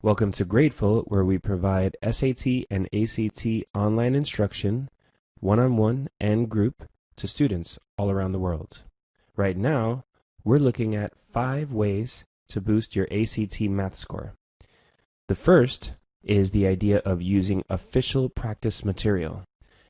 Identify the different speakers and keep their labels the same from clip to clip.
Speaker 1: Welcome to Grateful, where we provide SAT and ACT online instruction, one-on-one and group, to students all around the world. Right now, we're looking at 5 ways to boost your ACT math score. The first is the idea of using official practice material.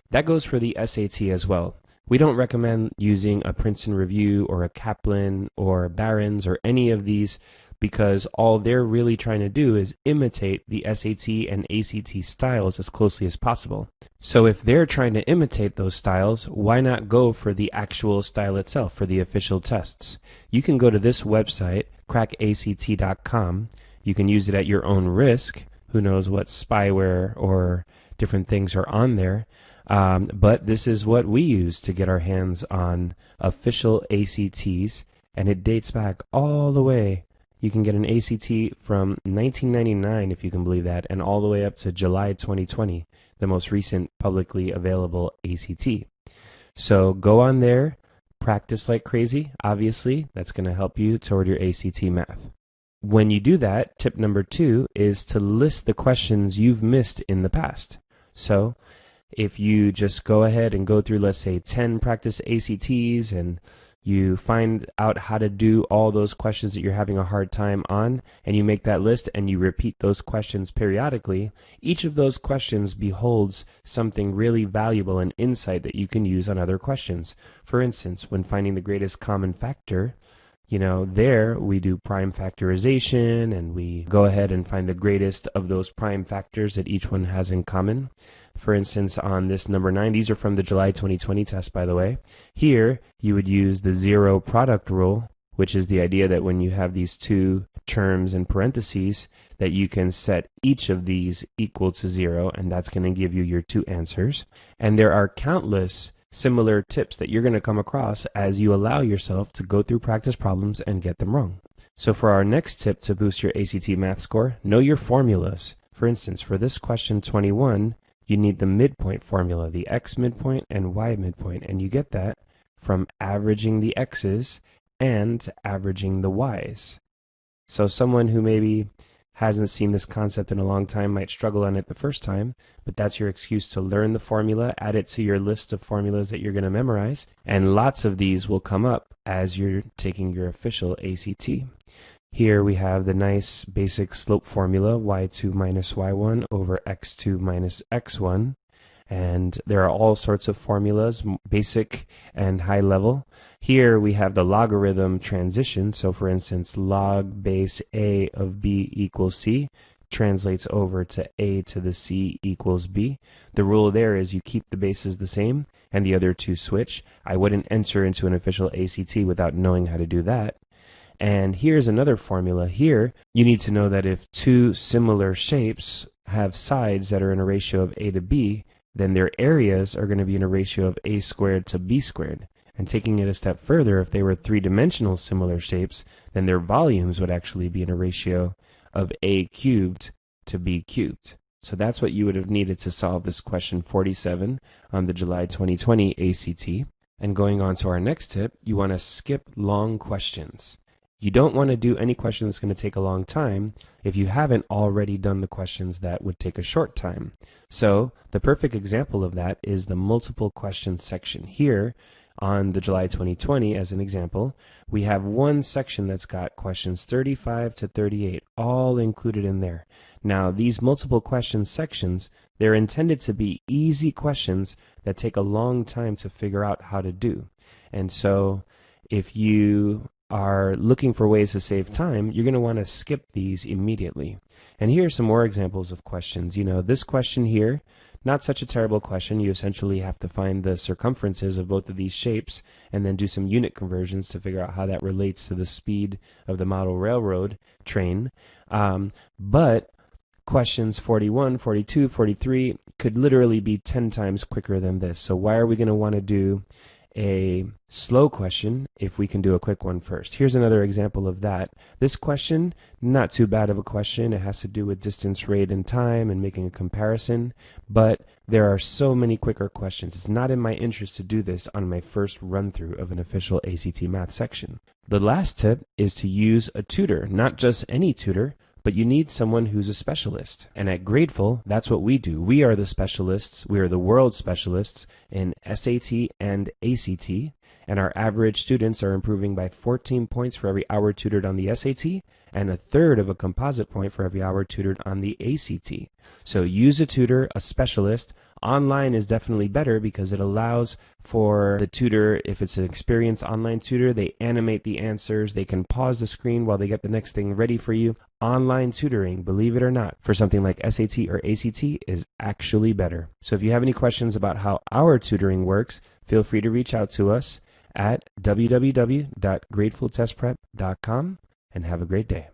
Speaker 1: That goes for the SAT as well. We don't recommend using a Princeton Review or a Kaplan or Barron's or any of these, because all they're really trying to do is imitate the SAT and ACT styles as closely as possible. So if they're trying to imitate those styles, why not go for the actual style itself, for the official tests? You can go to this website, crackact.com. You can use it at your own risk. Who knows what spyware or different things are on there. But this is what we use to get our hands on official ACTs, and it dates back all the way. You can get an ACT from 1999, if you can believe that, and all the way up to July 2020, the most recent publicly available ACT. So go on there, practice like crazy. Obviously, that's going to help you toward your ACT math. When you do that, tip number 2 is to list the questions you've missed in the past. So if you just go ahead and go through, let's say, 10 practice ACTs, and you find out how to do all those questions that you're having a hard time on, and you make that list and you repeat those questions periodically, each of those questions beholds something really valuable and insight that you can use on other questions. For instance, when finding the greatest common factor, there we do prime factorization, and we go ahead and find the greatest of those prime factors that each one has in common. For instance, on this number 9, these are from the July 2020 test, by the way. Here, you would use the zero product rule, which is the idea that when you have these two terms in parentheses, that you can set each of these equal to 0, and that's going to give you your 2 answers. And there are countless similar tips that you're going to come across as you allow yourself to go through practice problems and get them wrong. So for our next tip to boost your ACT math score, know your formulas. For instance, for this question 21, you need the midpoint formula, the x midpoint and y midpoint, and you get that from averaging the x's and averaging the y's. So someone who maybe hasn't seen this concept in a long time might struggle on it the first time, but that's your excuse to learn the formula, add it to your list of formulas that you're going to memorize, and lots of these will come up as you're taking your official ACT. Here we have the nice basic slope formula, y2 minus y1 over x2 minus x1. And there are all sorts of formulas, basic and high level. Here we have the logarithm transition. So for instance, log base a of b equals c translates over to a to the c equals b. The rule there is you keep the bases the same and the other two switch. I wouldn't enter into an official ACT without knowing how to do that. And here's another formula. Here, you need to know that if two similar shapes have sides that are in a ratio of a to b, then their areas are going to be in a ratio of a squared to b squared. And taking it a step further, if they were 3-dimensional similar shapes, then their volumes would actually be in a ratio of a cubed to b cubed. So that's what you would have needed to solve this question 47 on the July 2020 ACT. And going on to our next tip, you want to skip long questions. You don't want to do any question that's going to take a long time if you haven't already done the questions that would take a short time. So the perfect example of that is the multiple questions section. Here on the July 2020, as an example, we have one section that's got questions 35 to 38 all included in there. Now these multiple questions sections, they're intended to be easy questions that take a long time to figure out how to do. And so if you are looking for ways to save time, you're going to want to skip these immediately. And here are some more examples of questions. This question here, not such a terrible question. You essentially have to find the circumferences of both of these shapes and then do some unit conversions to figure out how that relates to the speed of the model railroad train. But questions 41, 42, 43 could literally be 10 times quicker than this. So why are we going to want to do a slow question if we can do a quick one first? Here's another example of that. This question, not too bad of a question. It has to do with distance, rate, and time and making a comparison, but there are so many quicker questions. It's not in my interest to do this on my first run-through of an official ACT math section. The last tip is to use a tutor, not just any tutor, but but you need someone who's a specialist. And at Grateful, that's what we do. We are the specialists. We are the world specialists in SAT and ACT. And our average students are improving by 14 points for every hour tutored on the SAT and a third of a composite point for every hour tutored on the ACT. So use a tutor, a specialist. Online is definitely better because it allows for the tutor, if it's an experienced online tutor, they animate the answers, they can pause the screen while they get the next thing ready for you. Online tutoring, believe it or not, for something like SAT or ACT is actually better. So if you have any questions about how our tutoring works, feel free to reach out to us at www.gratefultestprep.com and have a great day.